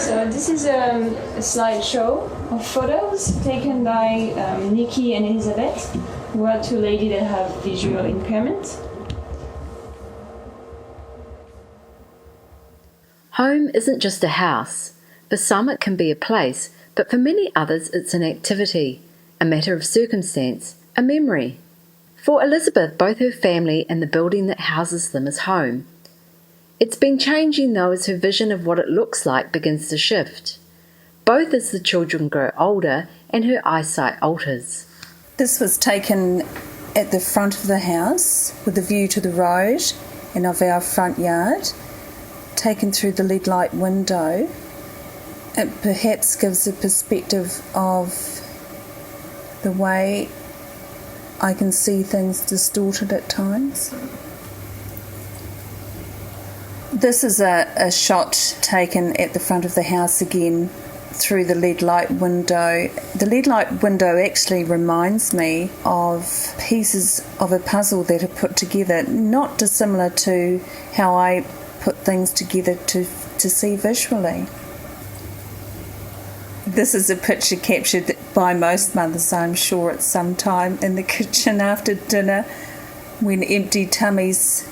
So this is a slideshow of photos taken by Nicki and Elizabeth, who are two ladies that have visual impairment. Home isn't just a house. For some it can be a place, but for many others it's an activity, a matter of circumstance, a memory. For Elizabeth, both her family and the building that houses them is home. It's been changing though as her vision of what it looks like begins to shift, both as the children grow older and her eyesight alters. This was taken at the front of the house with a view to the road and of our front yard, taken through the lead light window. It perhaps gives a perspective of the way I can see things distorted at times. This is a shot taken at the front of the house again through the lead light window. The lead light window actually reminds me of pieces of a puzzle that are put together, not dissimilar to how I put things together to see visually. This is a picture captured by most mothers, I'm sure, at some time in the kitchen after dinner, when empty tummies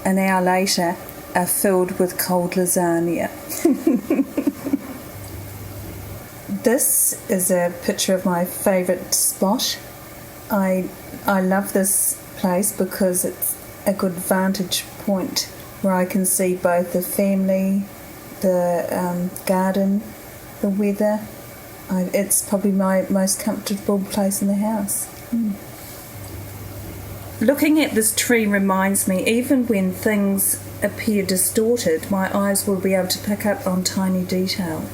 an hour later are filled with cold lasagna. This is a picture of my favourite spot. I love this place because it's a good vantage point where I can see both the family, the garden, the weather. It's probably my most comfortable place in the house. Looking at this tree reminds me, even when things appear distorted, my eyes will be able to pick up on tiny detail.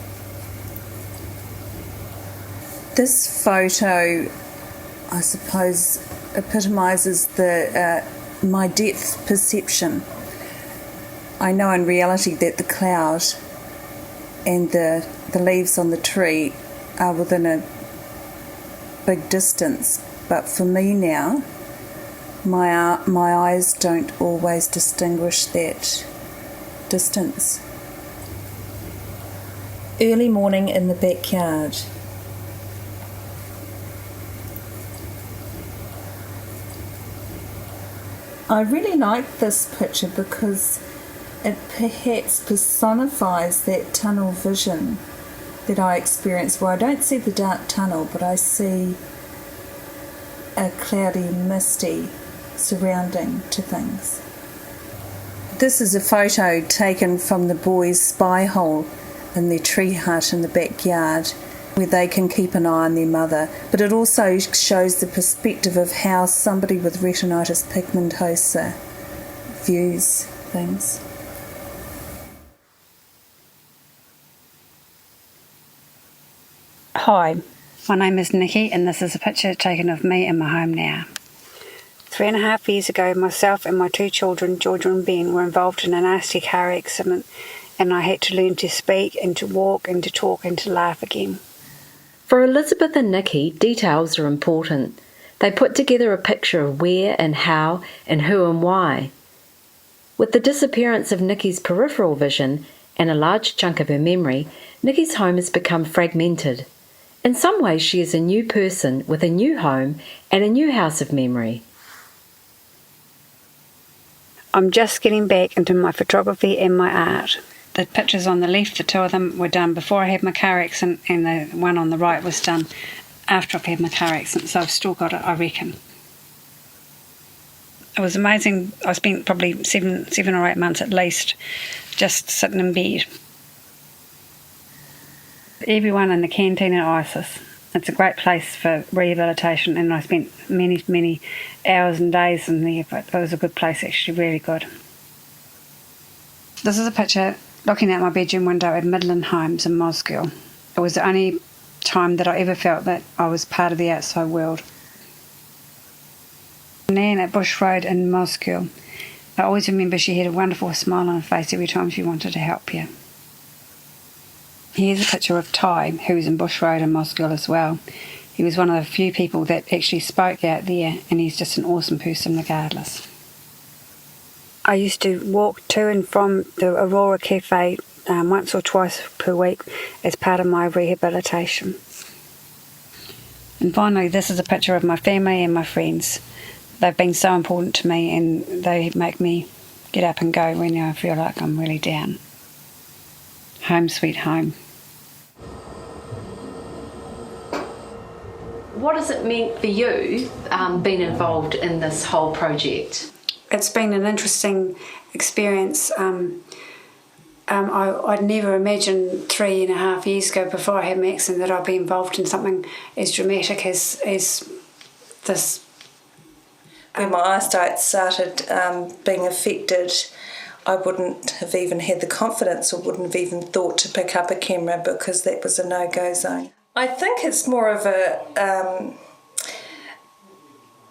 This photo, I suppose, epitomises my depth perception. I know in reality that the cloud and the leaves on the tree are within a big distance, but for me now, my eyes don't always distinguish that distance. Early morning in the backyard. I really like this picture because it perhaps personifies that tunnel vision that I experience, where I don't see the dark tunnel, but I see a cloudy, misty surrounding to things. This is a photo taken from the boys' spy hole in their tree hut in the backyard, where they can keep an eye on their mother, but it also shows the perspective of how somebody with retinitis pigmentosa views things. Hi, my name is Nicki and this is a picture taken of me in my home now. 3.5 years ago, myself and my two children, Georgia and Ben, were involved in a nasty car accident, and I had to learn to speak and to walk and to talk and to laugh again. For Elizabeth and Nicki, details are important. They put together a picture of where and how and who and why. With the disappearance of Nicki's peripheral vision and a large chunk of her memory, Nicki's home has become fragmented. In some ways, she is a new person with a new home and a new house of memory. I'm just getting back into my photography and my art. The pictures on the left, the two of them, were done before I had my car accident, and the one on the right was done after I've had my car accident, so I've still got it, I reckon. It was amazing. I spent probably seven or 8 months at least just sitting in bed. Everyone in the canteen at ISIS. It's a great place for rehabilitation, and I spent many hours and days in there, but it was a good place, actually, really good. This is a picture looking out my bedroom window at Midland Homes in Mosgiel. It was the only time that I ever felt that I was part of the outside world. Nan at Bush Road in Mosgiel. I always remember she had a wonderful smile on her face every time she wanted to help you. Here's a picture of Ty, who was in Bush Road in Mosgiel as well. He was one of the few people that actually spoke out there, and he's just an awesome person regardless. I used to walk to and from the Aurora Cafe once or twice per week as part of my rehabilitation. And finally, this is a picture of my family and my friends. They've been so important to me, and they make me get up and go when I feel like I'm really down. Home sweet home. What has it meant for you being involved in this whole project? It's been an interesting experience. I'd never imagined 3.5 years ago, before I had my accident, that I'd be involved in something as dramatic as this. When my eyesight started being affected, I wouldn't have even had the confidence, or wouldn't have even thought to pick up a camera, because that was a no-go zone. I think it's more of a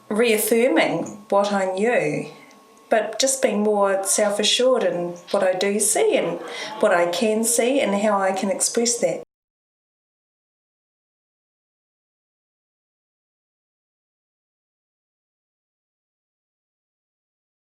reaffirming what I knew, but just being more self-assured in what I do see and what I can see and how I can express that.